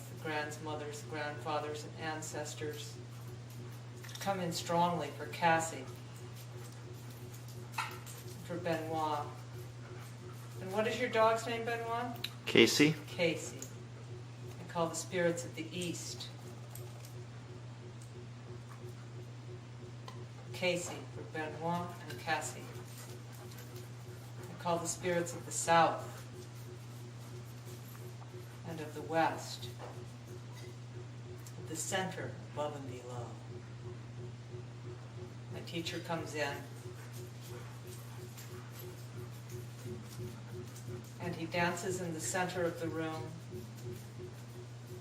the grandmothers, grandfathers, and ancestors. Come in strongly for Cassie, for Benoit. And what is your dog's name, Benoit? Casey. Casey. I call the spirits of the East. Casey for Benoit and Cassie. I call the spirits of the South and of the West, of the center, above and below. My teacher comes in and he dances in the center of the room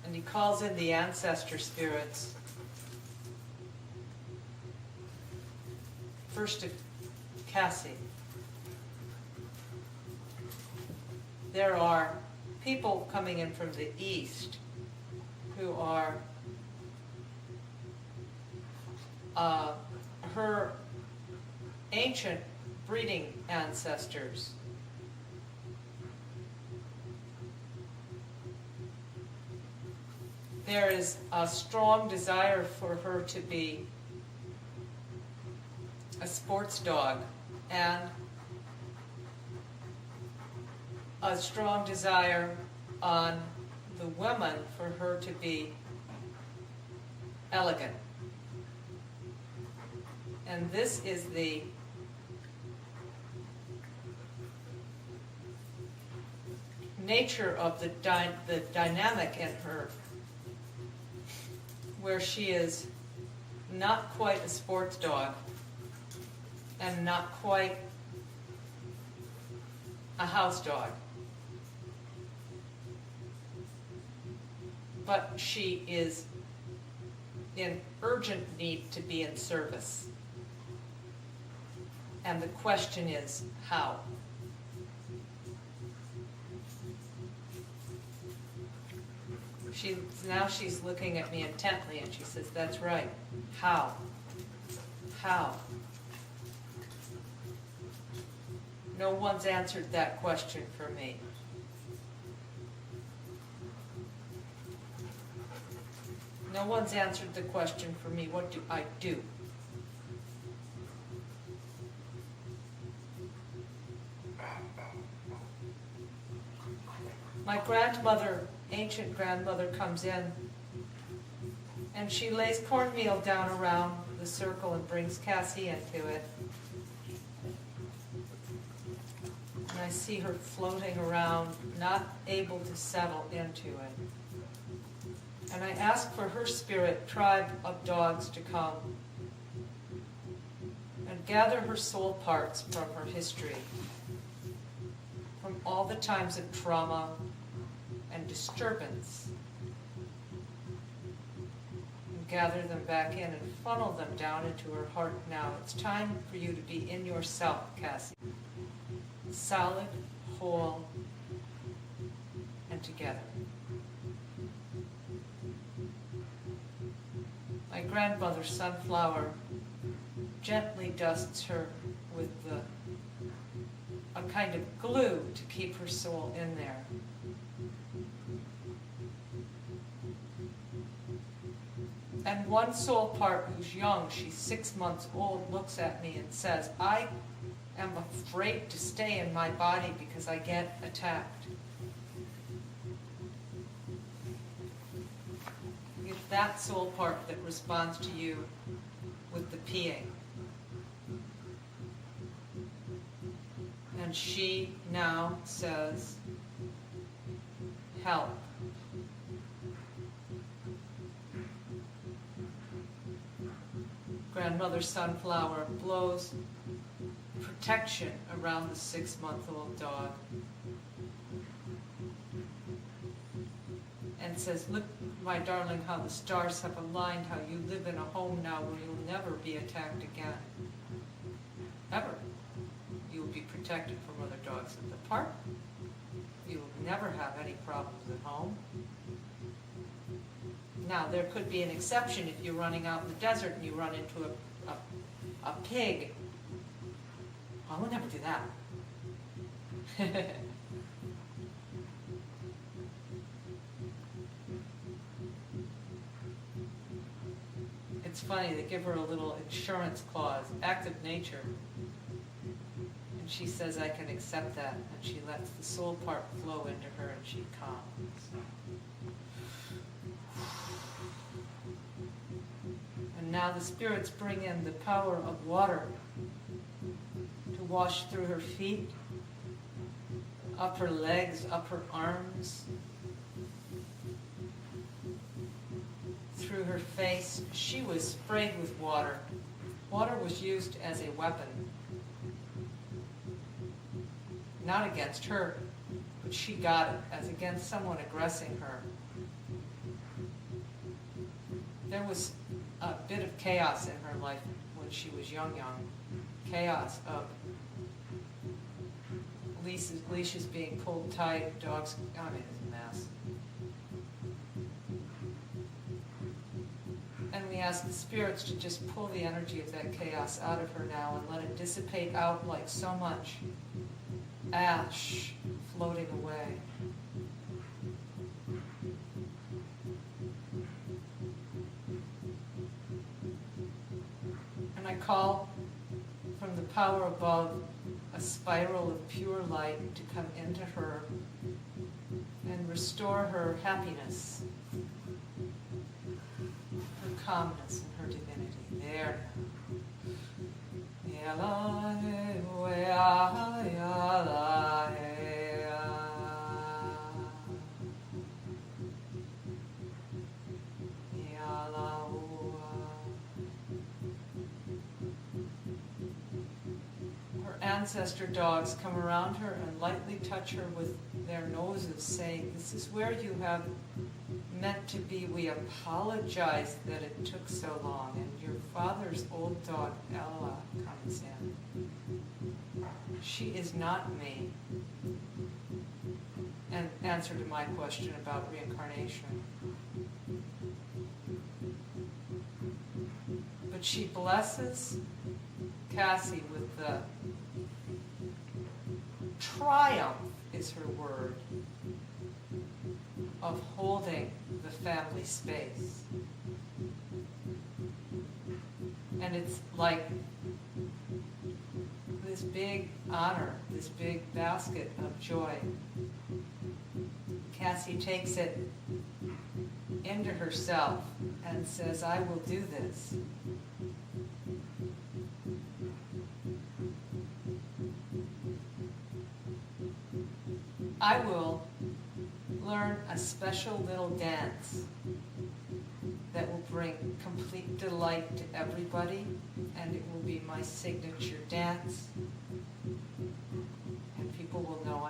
and he calls in the ancestor spirits. First to Cassie. There are people coming in from the east who are her ancient breeding ancestors. There is a strong desire for her to be a sports dog, and a strong desire on the woman for her to be elegant. And this is the nature of the dynamic in her, where she is not quite a sports dog and not quite a house dog. But she is in urgent need to be in service. And the question is, how? Now she's looking at me intently and she says, that's right. How? How? No one's answered that question for me. No one's answered the question for me, what do I do? My grandmother, ancient grandmother, comes in and she lays cornmeal down around the circle and brings Cassie into it. And I see her floating around, not able to settle into it. And I ask for her spirit tribe of dogs to come and gather her soul parts from her history, from all the times of trauma and disturbance, and gather them back in and funnel them down into her heart now. It's time for you to be in yourself, Cassie. Solid, whole, and together. My grandmother, Sunflower, gently dusts her with a kind of glue to keep her soul in there. And one soul part who's young, she's 6 months old, looks at me and says, I am afraid to stay in my body because I get attacked. It's that soul part that responds to you with the peeing. And she now says, help. Grandmother Sunflower blows protection around the 6-month-old dog and says, look, my darling, how the stars have aligned, how you live in a home now where you'll never be attacked again. Ever. You will be protected from other dogs in the park. You will never have any problems at home. Now, there could be an exception if you're running out in the desert and you run into a pig. I will never do that. It's funny, they give her a little insurance clause, active nature. And she says, I can accept that. And she lets the soul part flow into her and she calms. And now the spirits bring in the power of water to wash through her feet, up her legs, up her arms, through her face. She was sprayed with water. Water was used as a weapon. Not against her, but she got it as against someone aggressing her. There was a bit of chaos in her life when she was young. Chaos of leashes being pulled tight, dogs, it's a mess. And we ask the spirits to just pull the energy of that chaos out of her now and let it dissipate out like so much ash floating away. And I call from the power above a spiral of pure light to come into her and restore her happiness, her calmness, and her divinity. There Her ancestor dogs come around her and lightly touch her with their noses, saying, this is where you have meant to be. We apologize that it took so long. And your father's old dog, Ella, comes in. She is not me. An answer to my question about reincarnation. But she blesses Cassie with the triumph, is her word, of holding the family space. And it's like this big honor, this big basket of joy. Cassie takes it into herself and says, I will do this. I will learn a special little dance that will bring complete delight to everybody, and it will be my signature dance, and people will know